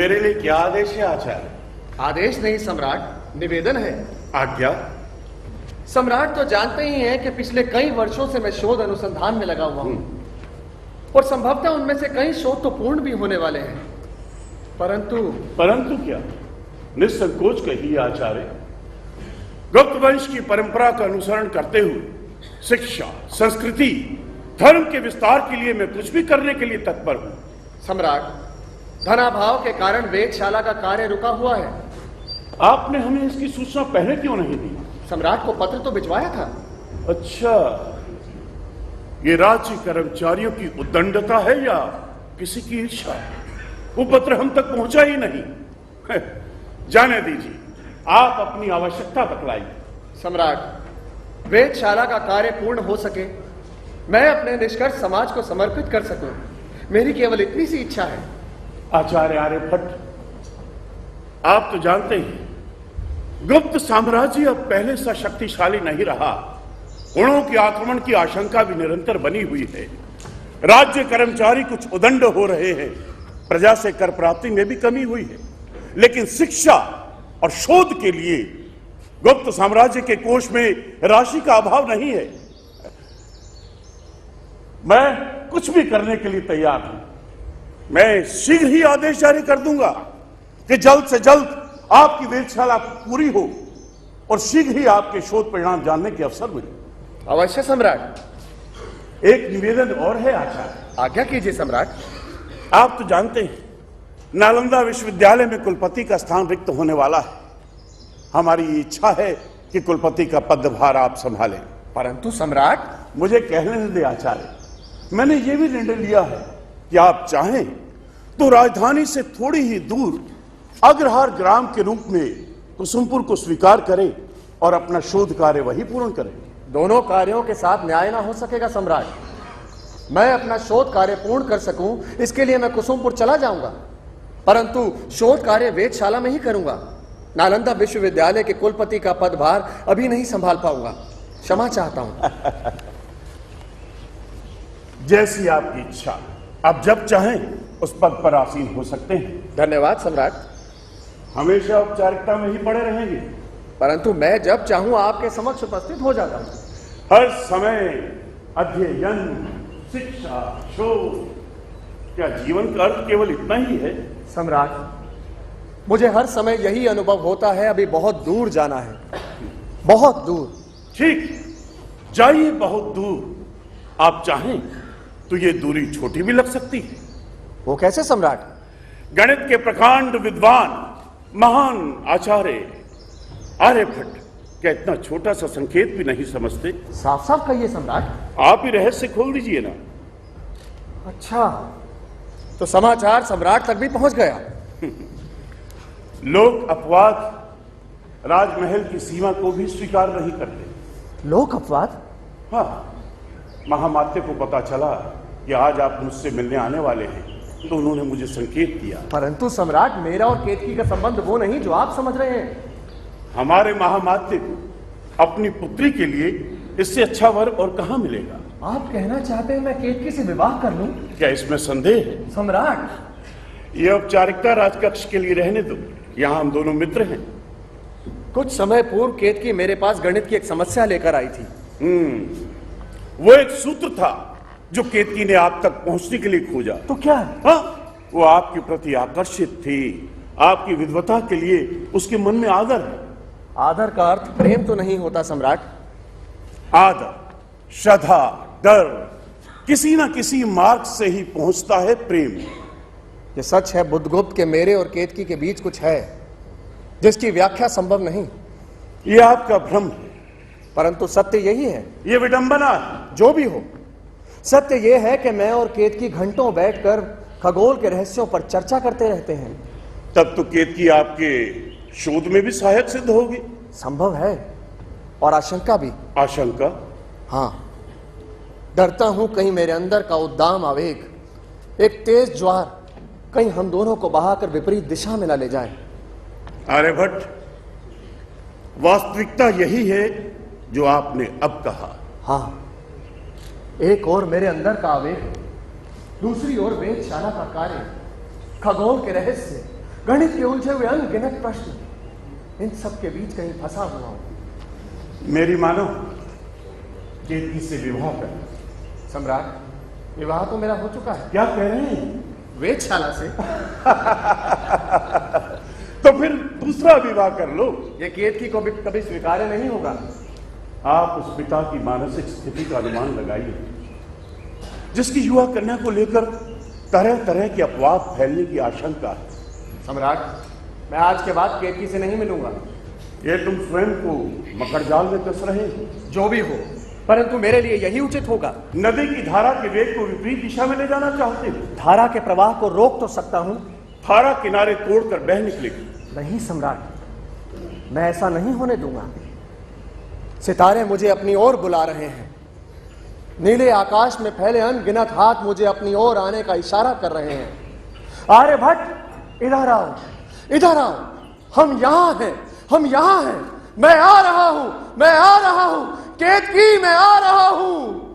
मेरे लिए क्या आदेश है आचार्य? आदेश नहीं सम्राट, निवेदन है। आज्ञा। सम्राट तो जानते ही हैं कि पिछले कई वर्षों से मैं शोध अनुसंधान में लगा हुआ हूं और संभवतः उनमें से कई शोध तो पूर्ण भी होने वाले हैं, परंतु क्या? निसंकोच कहिए आचार्य। गुप्त वंश की परंपरा का अनुसरण करते हुए शिक्षा, संस्कृति, धर्म के विस्तार के लिए मैं कुछ भी करने के लिए तत्पर हूं। सम्राट, धनाभाव के कारण वेधशाला का कार्य रुका हुआ है। आपने हमें इसकी सूचना पहले क्यों नहीं दी? सम्राट को पत्र तो भिजवाया था। अच्छा, ये राज्य कर्मचारियों की उद्दंडता है या किसी की इच्छा? वो पत्र हम तक पहुंचा ही नहीं। जाने दीजिए, आप अपनी आवश्यकता बतलाइए। सम्राट, वेधशाला का कार्य पूर्ण हो सके, मैं अपने निष्कर्ष समाज को समर्पित कर सकूं, मेरी केवल इतनी सी इच्छा है। आचार्य आर्यभट्ट, आप तो जानते हैं गुप्त साम्राज्य अब पहले सा शक्तिशाली नहीं रहा। गुणों के आक्रमण की आशंका भी निरंतर बनी हुई है। राज्य कर्मचारी कुछ उदंड हो रहे हैं, प्रजा से कर प्राप्ति में भी कमी हुई है, लेकिन शिक्षा और शोध के लिए गुप्त साम्राज्य के कोष में राशि का अभाव नहीं है। मैं कुछ भी करने के लिए तैयार हूं। मैं शीघ्र ही आदेश जारी कर दूंगा कि जल्द से जल्द आपकी वेधशाला पूरी हो और शीघ्र ही आपके शोध परिणाम जानने के अवसर मिले। अवश्य सम्राट। एक निवेदन और है आचार्य। आज्ञा कीजिए सम्राट। आप तो जानते हैं नालंदा विश्वविद्यालय में कुलपति का स्थान रिक्त होने वाला है। हमारी इच्छा है कि कुलपति का पदभार आप संभालें। परंतु सम्राट, मुझे कहने दे आचार्य, मैंने यह भी निर्णय लिया है कि आप चाहें तो राजधानी से थोड़ी ही दूर अग्रहार ग्राम के रूप में कुसुमपुर को स्वीकार करें और अपना शोध कार्य वही पूर्ण करें। दोनों कार्यों के साथ न्याय ना हो सकेगा सम्राट। मैं अपना शोध कार्य पूर्ण कर सकूं, इसके लिए मैं कुसुमपुर चला जाऊंगा, परंतु शोध कार्य वेधशाला में ही करूंगा। नालंदा विश्वविद्यालय के कुलपति का पदभार अभी नहीं संभाल पाऊंगा। क्षमा चाहता हूं। जैसी आपकी इच्छा। आप जब चाहें उस पद पर आसीन हो सकते हैं। धन्यवाद सम्राट। हमेशा औपचारिकता में ही पड़े रहेंगे? परंतु मैं जब चाहूं आपके समक्ष उपस्थित हो जाता हूं। हर समय अध्ययन, शिक्षा, शोध, क्या जीवन का अर्थ केवल इतना ही है? सम्राट, मुझे हर समय यही अनुभव होता है, अभी बहुत दूर जाना है, बहुत दूर। ठीक, जाइए बहुत दूर। आप चाहें तो ये दूरी छोटी भी लग सकती है। वो कैसे सम्राट? गणित के प्रकांड विद्वान महान आचार्य आर्यभट्ट क्या इतना छोटा सा संकेत भी नहीं समझते? साफ साफ कहिए सम्राट। आप ही रहस्य खोल दीजिए ना। अच्छा, तो समाचार सम्राट तक भी पहुंच गया। लोक अपवाद राजमहल की सीमा को भी स्वीकार नहीं करते। लोक अपवाद? हाँ, महामात्य को पता चला कि आज आप मुझसे मिलने आने वाले हैं, तो उन्होंने मुझे संकेत दिया। परंतु सम्राट, मेरा और केतकी का संबंध वो नहीं जो आप समझ रहे हैं। हमारे महामात्य को अपनी पुत्री के लिए इससे अच्छा वर और कहां मिलेगा? आप कहना चाहते हैं मैं केतकी से विवाह कर लूं? क्या इसमें संदेह है? सम्राट, ये औपचारिकता राजकक्ष के लिए रहने दो। यहां हम दोनों मित्र हैं। कुछ समय पूर्व केतकी मेरे पास गणित की एक समस्या लेकर आई थी। वो एक सूत्र था जो केतकी ने आप तक पहुंचने के लिए खोजा। तो क्या? हाँ, वो आपके प्रति आकर्षित थी। आपकी विद्वता के लिए उसके मन में आदर है। आदर का अर्थ प्रेम तो नहीं होता सम्राट। आदर, श्रद्धा, डर, किसी ना किसी मार्ग से ही पहुंचता है प्रेम। ये सच है बुद्धगुप्त के मेरे और केतकी के बीच कुछ है जिसकी व्याख्या संभव नहीं। ये आपका भ्रम है। परंतु सत्य यही है। ये विडंबना है। जो भी हो, सत्य यह है कि मैं और केतकी घंटों बैठकर खगोल के रहस्यों पर चर्चा करते रहते हैं। तब तो केतकी आपके शोध में भी सहायक सिद्ध होगी। संभव है, और आशंका भी। आशंका? हाँ, डरता हूं कहीं मेरे अंदर का उद्दाम आवेग, एक तेज ज्वार, कहीं हम दोनों को बहाकर विपरीत दिशा में न ले जाए। आर्यभट्ट, वास्तविकता यही है जो आपने अब कहा। हाँ, एक और मेरे अंदर का आवेग, दूसरी ओर वेधशाला का कार्य, खगोल के रहस्य, गणित के उलझे हुए अनगिनत प्रश्न, इन सब के बीच कहीं फंसा हुआ हूं। मेरी मानो केतकी से विवाह कर। सम्राट, विवाह तो मेरा हो चुका है। क्या कह रहे हैं? वेधशाला से। तो फिर दूसरा विवाह कर लो। ये केतकी को भी कभी स्वीकार्य नहीं होगा। आप उस पिता की मानसिक स्थिति का अनुमान लगाइए, जिसकी युवा कन्या को लेकर तरह तरह की अफवाह फैलने की आशंका है। सम्राट, मैं आज के बाद केतकी से नहीं मिलूंगा। ये तुम स्वयं को मकड़जाल में कस रहे हो। जो भी हो, परंतु मेरे लिए यही उचित होगा। नदी की धारा के वेग को विपरीत दिशा में ले जाना चाहते हो। धारा के प्रवाह को रोक तो सकता हूं, धारा किनारे तोड़कर बह निकलेगी। नहीं सम्राट, मैं ऐसा नहीं होने दूंगा। सितारे मुझे अपनी ओर बुला रहे हैं। नीले आकाश में फैले अनगिनत हाथ मुझे अपनी ओर आने का इशारा कर रहे हैं। आर्यभट्ट, इधर आओ, इधर आओ। हम यहां हैं, हम यहां हैं। मैं आ रहा हूं, मैं आ रहा हूं। केतकी, मैं आ रहा हूं।